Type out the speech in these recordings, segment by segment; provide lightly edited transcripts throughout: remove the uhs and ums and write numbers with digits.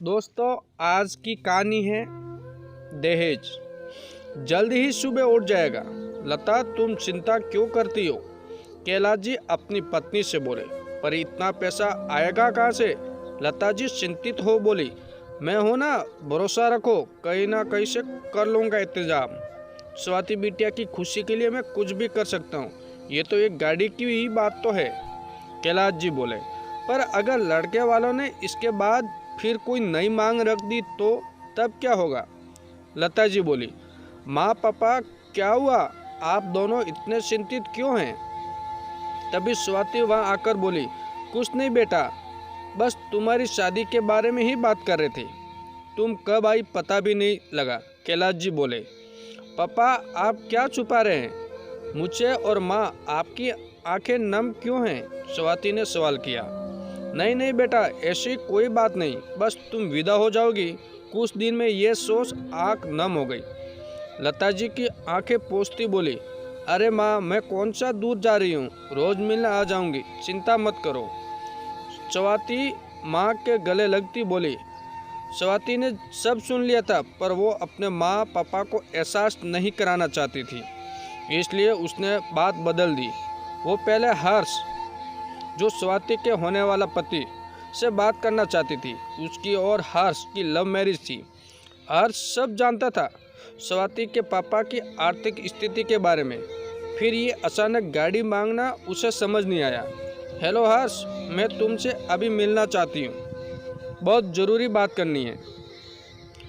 दोस्तों, आज की कहानी है दहेज। जल्द ही सुबह उठ जाएगा। लता, तुम चिंता क्यों करती हो? कैलाश जी अपनी पत्नी से बोले। पर इतना पैसा आएगा कहाँ से? लता जी चिंतित हो बोली। मैं हूं ना, भरोसा रखो, कहीं ना कहीं से कर लूँगा इंतजाम। स्वाति बिटिया की खुशी के लिए मैं कुछ भी कर सकता हूँ। ये तो एक गाड़ी की ही बात तो है, कैलाश जी बोले। पर अगर लड़के वालों ने इसके बाद फिर कोई नई मांग रख दी तो तब क्या होगा? लता जी बोली। माँ पापा, क्या हुआ? आप दोनों इतने चिंतित क्यों हैं? तभी स्वाति वहां आकर बोली, कुछ नहीं बेटा, बस तुम्हारी शादी के बारे में ही बात कर रहे थे। तुम कब आई पता भी नहीं लगा, कैलाश जी बोले। पापा, आप क्या छुपा रहे हैं मुझे? और माँ, आपकी आंखें नम क्यों हैं? स्वाति ने सवाल किया। नहीं नहीं बेटा, ऐसी कोई बात नहीं, बस तुम विदा हो जाओगी कुछ दिन में, ये सोच आंख नम हो गई। लता जी की आंखें पोंछती बोली, अरे माँ, मैं कौन सा दूर जा रही हूँ, रोज मिलने आ जाऊंगी, चिंता मत करो। स्वाति माँ के गले लगती बोली। स्वाति ने सब सुन लिया था, पर वो अपने माँ पापा को एहसास नहीं कराना चाहती थी, इसलिए उसने बात बदल दी। वो पहले हर्ष, जो स्वाति के होने वाला पति, से बात करना चाहती थी। उसकी और हर्ष की लव मैरिज थी। हर्ष सब जानता था स्वाति के पापा की आर्थिक स्थिति के बारे में। फिर ये अचानक गाड़ी मांगना उसे समझ नहीं आया। हेलो हर्ष, मैं तुमसे अभी मिलना चाहती हूँ, बहुत ज़रूरी बात करनी है।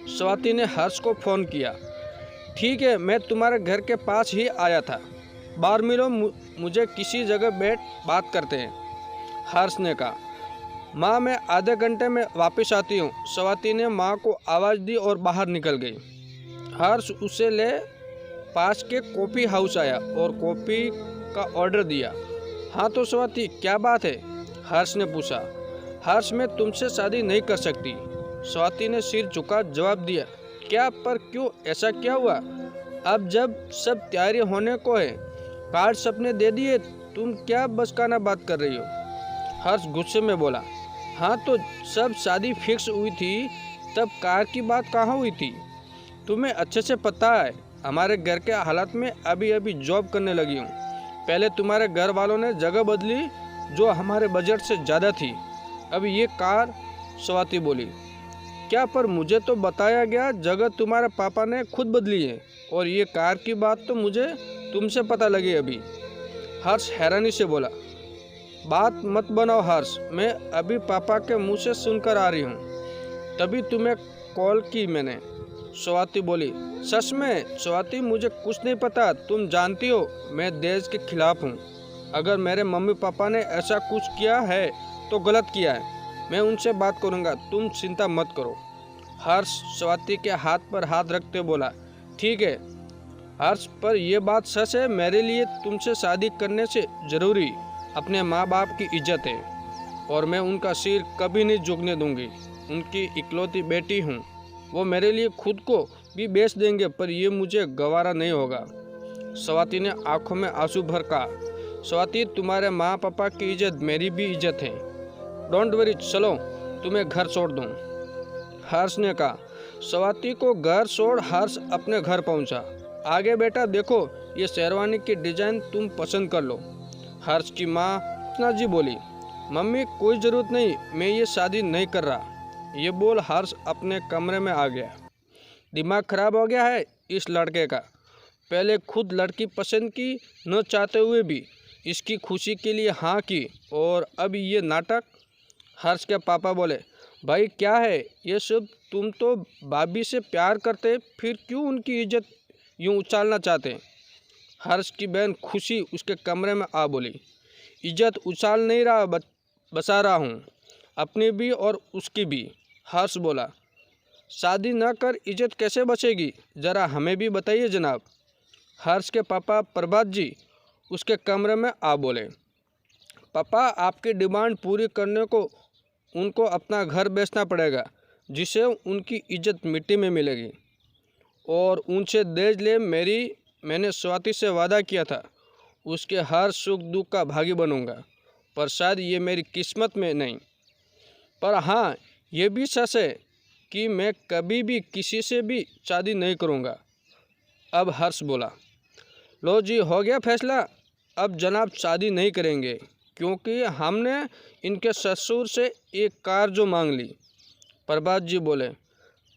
स्वाति ने हर्ष को फ़ोन किया। ठीक है, मैं तुम्हारे घर के पास ही आया था, बाहर मिलो, मुझे किसी जगह बैठ बात करते हैं, हर्ष ने कहा। माँ, मैं आधे घंटे में वापस आती हूँ, स्वाति ने माँ को आवाज़ दी और बाहर निकल गई। हर्ष उसे ले पास के कॉफ़ी हाउस आया और कॉफ़ी का ऑर्डर दिया। हाँ तो स्वाति, क्या बात है? हर्ष ने पूछा। हर्ष, मैं तुमसे शादी नहीं कर सकती, स्वाति ने सिर झुका जवाब दिया। क्या? पर क्यों, ऐसा क्या हुआ? अब जब सब तैयारी होने को है, कार्ड सपने दे दिए, तुम क्या बचकाना बात कर रही हो? हर्ष गुस्से में बोला। हाँ तो सब शादी फिक्स हुई थी, तब कार की बात कहाँ हुई थी? तुम्हें अच्छे से पता है, हमारे घर के हालात में अभी अभी जॉब करने लगी हूँ। पहले तुम्हारे घर वालों ने जगह बदली जो हमारे बजट से ज़्यादा थी, अब ये कार। स्वाति बोली। क्या? पर मुझे तो बताया गया जगह तुम्हारे पापा ने खुद बदली है, और ये कार की बात तो मुझे तुमसे पता लगी अभी। हर्ष हैरानी से बोला। बात मत बनाओ हर्ष, मैं अभी पापा के मुंह से सुनकर आ रही हूँ, तभी तुम्हें कॉल की मैंने, स्वाति बोली। सच में स्वाति, मुझे कुछ नहीं पता, तुम जानती हो मैं दहेज के खिलाफ हूँ। अगर मेरे मम्मी पापा ने ऐसा कुछ किया है तो गलत किया है, मैं उनसे बात करूँगा, तुम चिंता मत करो। हर्ष स्वाति के हाथ पर हाथ रखते बोला। ठीक है हर्ष, पर यह बात सच है, मेरे लिए तुमसे शादी करने से ज़रूरी अपने माँ बाप की इज्जत है, और मैं उनका सिर कभी नहीं झुकने दूंगी। उनकी इकलौती बेटी हूँ, वो मेरे लिए खुद को भी बेच देंगे, पर ये मुझे गवारा नहीं होगा। स्वाति ने आंखों में आंसू भर कहा। स्वाति, तुम्हारे माँ पापा की इज्जत मेरी भी इज्जत है, डोंट वरी, चलो तुम्हें घर छोड़ दूँ, हर्ष ने कहा। स्वाति को घर छोड़ हर्ष अपने घर पहुँचा। आगे बेटा देखो, ये शेरवानी की डिज़ाइन तुम पसंद कर लो, हर्ष की माँ रचना जी बोली। मम्मी, कोई ज़रूरत नहीं, मैं ये शादी नहीं कर रहा, ये बोल हर्ष अपने कमरे में आ गया। दिमाग खराब हो गया है इस लड़के का, पहले खुद लड़की पसंद की न चाहते हुए भी इसकी खुशी के लिए हाँ की, और अब ये नाटक। हर्ष के पापा बोले। भाई क्या है ये सब? तुम तो भाभी से प्यार करते, फिर क्यों उनकी इज्जत यूँ उछालना चाहते? हर्ष की बहन खुशी उसके कमरे में आ बोली। इज्जत उछाल नहीं रहा, बचा रहा हूँ, अपनी भी और उसकी भी, हर्ष बोला। शादी न कर इज्जत कैसे बचेगी, ज़रा हमें भी बताइए जनाब, हर्ष के पापा प्रभात जी उसके कमरे में आ बोले। पापा, आपकी डिमांड पूरी करने को उनको अपना घर बेचना पड़ेगा, जिससे उनकी इज्जत मिट्टी में मिलेगी, और उनसे दहेज ले मैंने स्वाति से वादा किया था, उसके हर सुख दुख का भागी बनूंगा, पर शायद ये मेरी किस्मत में नहीं। पर हाँ, ये भी सच है कि मैं कभी भी किसी से भी शादी नहीं करूँगा। अब हर्ष बोला, लो जी, हो गया फैसला। अब जनाब शादी नहीं करेंगे, क्योंकि हमने इनके ससुर से एक कार जो मांग ली। प्रभात जी बोले,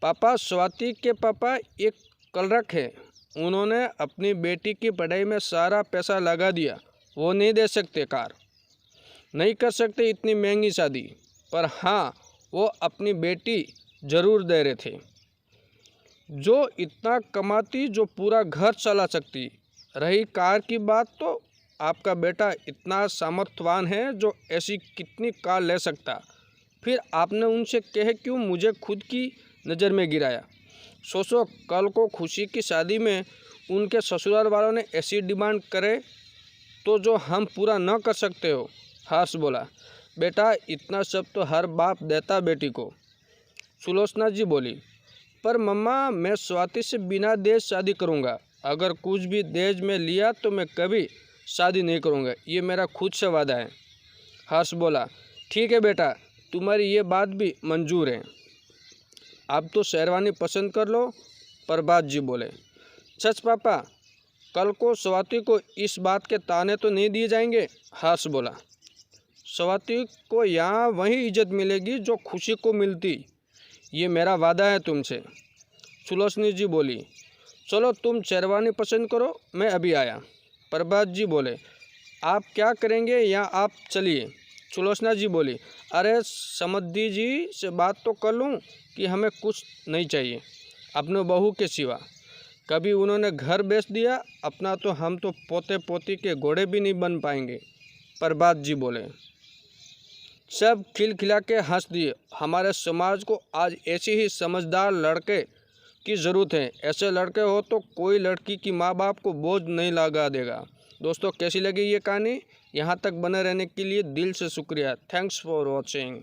पापा, स्वाति के पापा एक क्लर्क है, उन्होंने अपनी बेटी की पढ़ाई में सारा पैसा लगा दिया, वो नहीं दे सकते कार, नहीं कर सकते इतनी महंगी शादी। पर हाँ, वो अपनी बेटी ज़रूर दे रहे थे, जो इतना कमाती, जो पूरा घर चला सकती। रही कार की बात, तो आपका बेटा इतना सामर्थ्यवान है जो ऐसी कितनी कार ले सकता। फिर आपने उनसे कहे क्यों मुझे खुद की नज़र में गिराया? सोचो, कल को खुशी की शादी में उनके ससुराल वालों ने ऐसी डिमांड करे तो जो हम पूरा न कर सकते हो। हर्ष बोला, बेटा, इतना सब तो हर बाप देता बेटी को। सुलोचना जी बोली, पर मम्मा, मैं स्वाति से बिना दहेज शादी करूँगा। अगर कुछ भी दहेज में लिया तो मैं कभी शादी नहीं करूँगा, ये मेरा खुद से वादा है। हर्ष बोला, ठीक है बेटा, तुम्हारी ये बात भी मंजूर है। आप तो शेरवानी पसंद कर लो। प्रभात जी बोले, सच पापा, कल को स्वाति को इस बात के ताने तो नहीं दिए जाएंगे? हर्ष बोला, स्वाति को यहाँ वही इज्जत मिलेगी जो खुशी को मिलती, ये मेरा वादा है तुमसे। सुलोचनी जी बोली, चलो तुम शेरवानी पसंद करो, मैं अभी आया। प्रभात जी बोले, आप क्या करेंगे या आप चलिए। सुलोचना जी बोली, अरे समधी जी से बात तो कर लूँ कि हमें कुछ नहीं चाहिए अपने बहू के सिवा। कभी उन्होंने घर बेच दिया अपना तो हम तो पोते पोती के घोड़े भी नहीं बन पाएंगे। प्रभात जी बोले, सब खिलखिला के हंस दिए। हमारे समाज को आज ऐसे ही समझदार लड़के की ज़रूरत है। ऐसे लड़के हो तो कोई लड़की की माँ बाप को बोझ नहीं लगा देगा। दोस्तों, कैसी लगी ये कहानी? यहाँ तक बने रहने के लिए दिल से शुक्रिया। Thanks for watching.